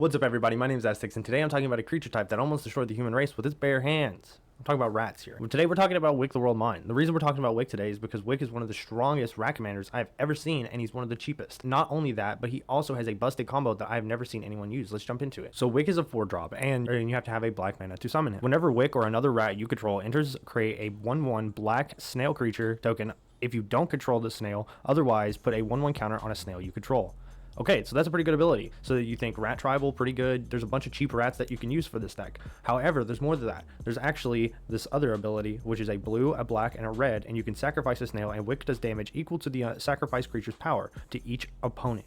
What's up, everybody? My name is Estics, and today I'm talking about a creature type that almost destroyed the human race with its bare hands. I'm talking about rats here. Today we're talking about Wick the World Mine. The reason we're talking about Wick today is because Wick is one of the strongest rat commanders I've ever seen, and he's one of the cheapest. Not only that, but he also has a busted combo that I've never seen anyone use. Let's jump into it. So Wick is a 4-drop, and you have to have a black mana to summon him. Whenever Wick or another rat you control enters, create a 1/1 black snail creature token if you don't control the snail. Otherwise, put a 1/1 counter on a snail you control. Okay, so that's a pretty good ability. So you think rat tribal, pretty good. There's a bunch of cheap rats that you can use for this deck. However, there's more to that. There's actually this other ability, which is a blue, a black, and a red, and you can sacrifice a snail, and Wick does damage equal to the sacrificed creature's power to each opponent.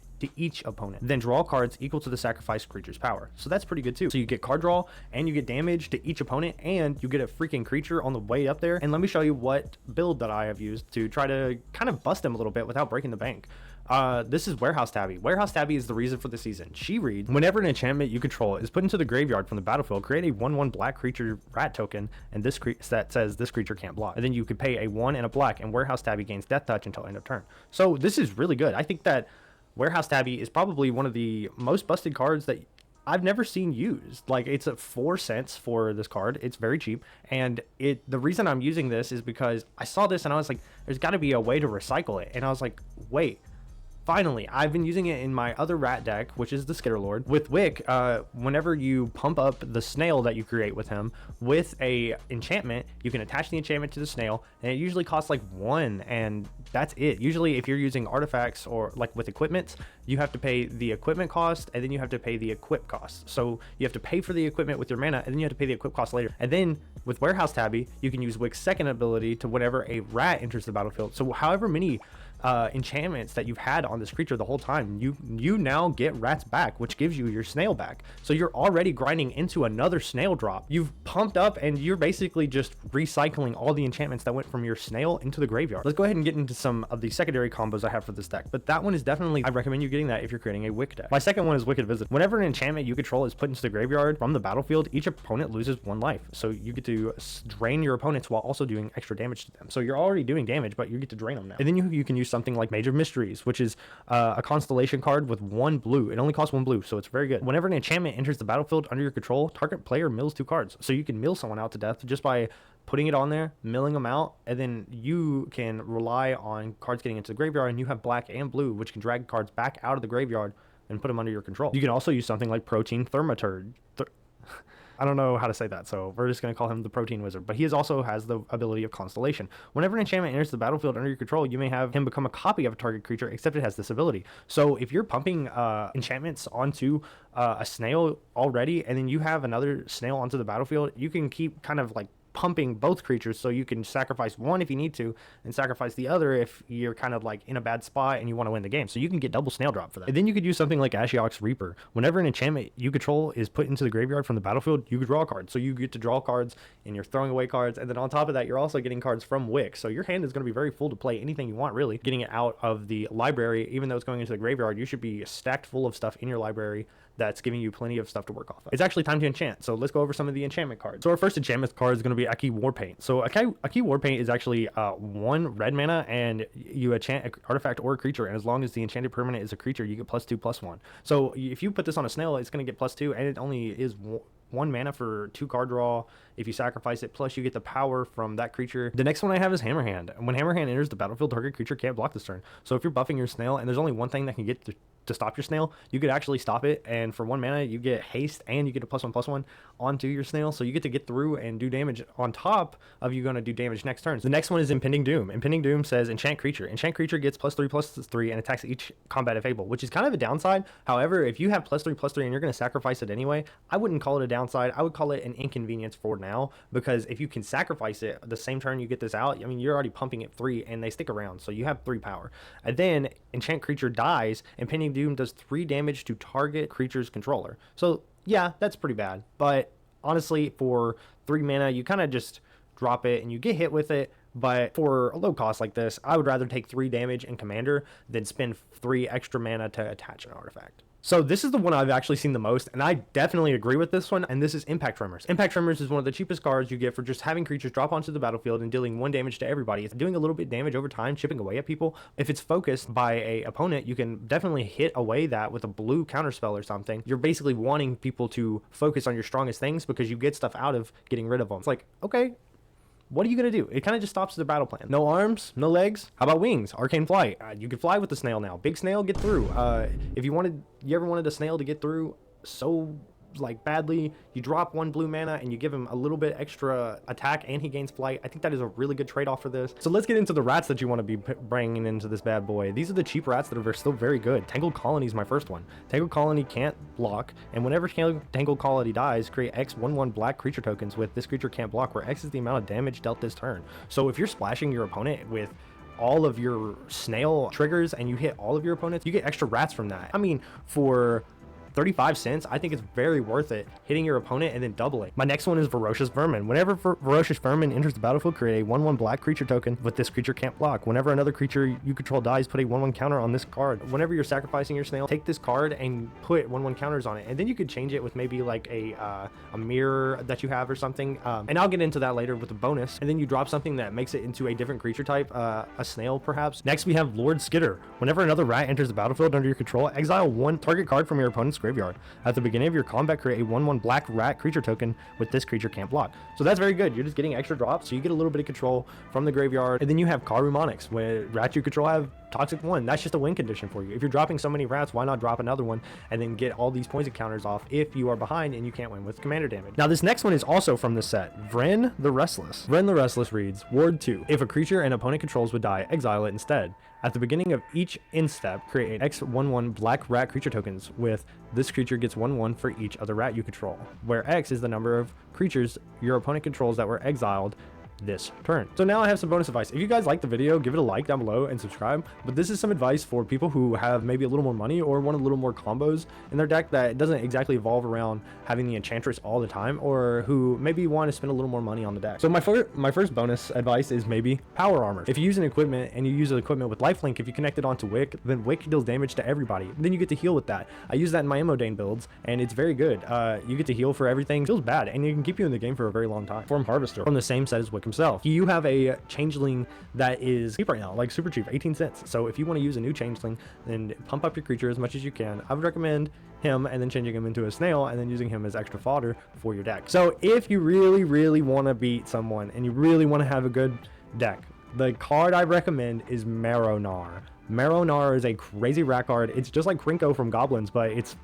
Then draw cards equal to the sacrificed creature's power. So that's pretty good too. So you get card draw, and you get damage to each opponent, and you get a freaking creature on the way up there. And let me show you what build that I have used to try to kind of bust them a little bit without breaking the bank. This is Warehouse Tabby. Warehouse Tabby is the reason for the season. She reads, whenever an enchantment you control is put into the graveyard from the battlefield, create a 1/1 black creature rat token, and that says this creature can't block. And then you could pay a 1 and a black, and Warehouse Tabby gains Death Touch until end of turn. So this is really good. I think that Warehouse Tabby is probably one of the most busted cards that I've never seen used. Like, it's at 4 cents for this card. It's very cheap, and the reason I'm using this is because I saw this and I was like, there's got to be a way to recycle it. And I was like, wait. Finally, I've been using it in my other rat deck, which is the Skitterlord. With Wick, whenever you pump up the snail that you create with him with a enchantment, you can attach the enchantment to the snail, and it usually costs like 1, and that's it. Usually, if you're using artifacts or like with equipment, you have to pay the equipment cost, and then you have to pay the equip cost. So you have to pay for the equipment with your mana, and then you have to pay the equip cost later. And then with Warehouse Tabby, you can use Wick's second ability to whenever a rat enters the battlefield. So however many enchantments that you've had on this creature the whole time, you now get rats back, which gives you your snail back. So you're already grinding into another snail drop. You've pumped up, and you're basically just recycling all the enchantments that went from your snail into the graveyard. Let's go ahead and get into some of the secondary combos I have for this deck, but that one is definitely, I recommend you getting that if you're creating a Wick deck. My second one is Wicked Visit. Whenever an enchantment you control is put into the graveyard from the battlefield, each opponent loses 1 life. So you get to drain your opponents while also doing extra damage to them. So you're already doing damage, but you get to drain them now. And then you can use something like Mage of Mysteries, which is a constellation card with 1 blue. It only costs 1 blue, so it's very good. Whenever an enchantment enters the battlefield under your control, target player mills 2 cards. So you can mill someone out to death just by putting it on there, milling them out, and then you can rely on cards getting into the graveyard, and you have black and blue, which can drag cards back out of the graveyard and put them under your control. You can also use something like Protein Thermaturge. I don't know how to say that, so we're just going to call him the Protein Wizard. But he also has the ability of Constellation. Whenever an enchantment enters the battlefield under your control, you may have him become a copy of a target creature, except it has this ability. So if you're pumping enchantments onto a snail already, and then you have another snail onto the battlefield, you can keep kind of like pumping both creatures, so you can sacrifice one if you need to and sacrifice the other if you're kind of like in a bad spot and you want to win the game. So you can get double snail drop for that. And then you could use something like Ashiok's Reaper. Whenever an enchantment you control is put into the graveyard from the battlefield, you could draw a card. So you get to draw cards, and you're throwing away cards, and then on top of that, you're also getting cards from Wick. So your hand is going to be very full to play anything you want, really. Getting it out of the library, even though it's going into the graveyard, you should be stacked full of stuff in your library that's giving you plenty of stuff to work off of. It's actually time to enchant, so let's go over some of the enchantment cards. So our first enchantment card is going to be Aki Warpaint. So Aki Warpaint is actually 1 red mana, and you enchant an artifact or a creature, and as long as the enchanted permanent is a creature, you get +2/+1. So if you put this on a snail, it's going to get +2, and it only is 1 mana for 2 card draw if you sacrifice it, plus you get the power from that creature. The next one I have is Hammerhand. When Hammerhand enters the battlefield, target creature can't block this turn. So if you're buffing your snail and there's only one thing that can get to stop your snail, you could actually stop it, and for 1 mana you get haste, and you get a +1/+1 onto your snail, so you get to get through and do damage on top of you going to do damage next turn. The next one is Impending Doom. Impending Doom says enchant creature. Enchant creature gets +3/+3 and attacks each combat if able, which is kind of a downside. However, if you have +3/+3 and you're going to sacrifice it anyway, I wouldn't call it a downside. I would call it an inconvenience for now, because if you can sacrifice it the same turn you get this out, I mean, you're already pumping it 3, and they stick around, so you have 3 power. And then enchant creature dies, Impending Doom does 3 damage to target creature's controller. So yeah, that's pretty bad, but honestly, for 3 mana, you kind of just drop it and you get hit with it. But for a low cost like this, I would rather take 3 damage in Commander than spend 3 extra mana to attach an artifact. So this is the one I've actually seen the most, and I definitely agree with this one, and this is Impact Tremors. Impact Tremors is one of the cheapest cards you get for just having creatures drop onto the battlefield and dealing 1 damage to everybody. It's doing a little bit damage over time, chipping away at people. If it's focused by a opponent, you can definitely hit away that with a blue counterspell or something. You're basically wanting people to focus on your strongest things because you get stuff out of getting rid of them. It's like, okay, what are you going to do? It kind of just stops the battle plan. No arms, no legs. How about wings? Arcane flight. You can fly with the snail now. Big snail, get through. If you ever wanted a snail to get through so like badly, you drop 1 blue mana and you give him a little bit extra attack and he gains flight. I think that is a really good trade-off for this. So let's get into the rats that you want to be bringing into this bad boy. These are the cheap rats that are still very good. Tangled Colony is my first one. Tangled Colony can't block, and whenever Tangled Colony dies, create X 1/1 black creature tokens with this creature can't block, where X is the amount of damage dealt this turn. So if you're splashing your opponent with all of your snail triggers and you hit all of your opponents, you get extra rats from that. I mean, for 35 cents, I think it's very worth it hitting your opponent and then doubling. My next one is Ferocious Vermin. Whenever Ferocious Vermin enters the battlefield, create a 1/1 black creature token with this creature can't block. Whenever another creature you control dies, put a 1/1 counter on this card. Whenever you're sacrificing your snail, take this card and put 1/1 counters on it, and then you could change it with maybe like a mirror that you have or something, and I'll get into that later with a bonus. And then you drop something that makes it into a different creature type, a snail perhaps. Next we have Lord Skitter. Whenever another rat enters the battlefield under your control, exile 1 target card from your opponent's graveyard. At the beginning of your combat, create a 1/1 black rat creature token with this creature can't block. So that's very good. You're just getting extra drops, so you get a little bit of control from the graveyard. And then you have Karumonics, where rats you control have Toxic 1. That's just a win condition for you. If you're dropping so many rats, why not drop another one and then get all these poison counters off if you are behind and you can't win with commander damage. Now this next one is also from the set, Vren the Restless. Vren the Restless reads, Ward 2. If a creature an opponent controls would die, exile it instead. At the beginning of each instep, create X 1/1 black rat creature tokens with this creature gets 1/1 for each other rat you control, where X is the number of creatures your opponent controls that were exiled this turn. So now I have some bonus advice. If you guys like the video, give it a like down below and subscribe. But this is some advice for people who have maybe a little more money or want a little more combos in their deck that doesn't exactly evolve around having the Enchantress all the time, or who maybe want to spend a little more money on the deck. So my first bonus advice is maybe power armor. If you use an equipment and you use an equipment with lifelink, if you connect it onto Wick, then Wick deals damage to everybody. Then you get to heal with that. I use that in my Emodane builds and it's very good. You get to heal for everything. It feels bad and it can keep you in the game for a very long time. Form Harvester from the same set as Wick himself. You have a changeling that is cheap right now, like super cheap, 18 cents. So if you want to use a new changeling, then pump up your creature as much as you can. I would recommend him and then changing him into a snail and then using him as extra fodder for your deck. So if you really want to beat someone and you really want to have a good deck, the card I recommend is Marrow-Gnawer. Marrow-Gnawer is a crazy rat card. It's just like Krinko from Goblins, but it's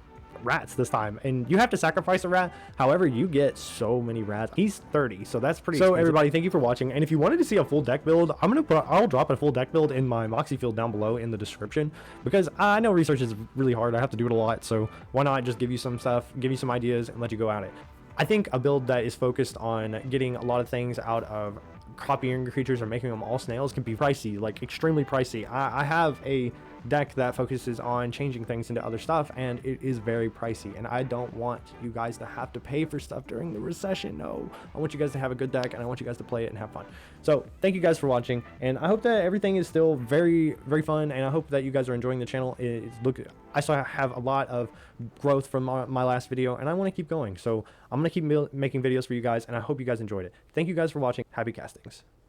rats this time, and you have to sacrifice a rat. However, you get so many rats. He's 30, so that's pretty expensive. Everybody, thank you for watching, and if you wanted to see a full deck build, I'll drop a full deck build in my moxfield down below in the description, because I know research is really hard. I have to do it a lot, so why not just give you some stuff, give you some ideas, and let you go at it. I think a build that is focused on getting a lot of things out of copying your creatures or making them all snails can be pricey, like extremely pricey. I have a deck that focuses on changing things into other stuff, and it is very pricey, and I don't want you guys to have to pay for stuff during the recession. No, I want you guys to have a good deck, and I want you guys to play it and have fun. So thank you guys for watching, and I hope that everything is still very fun, and I hope that you guys are enjoying the channel. I still have a lot of growth from my last video, and I want to keep going, so I'm going to keep making videos for you guys, and I hope you guys enjoyed it. Thank you guys for watching. Happy castings.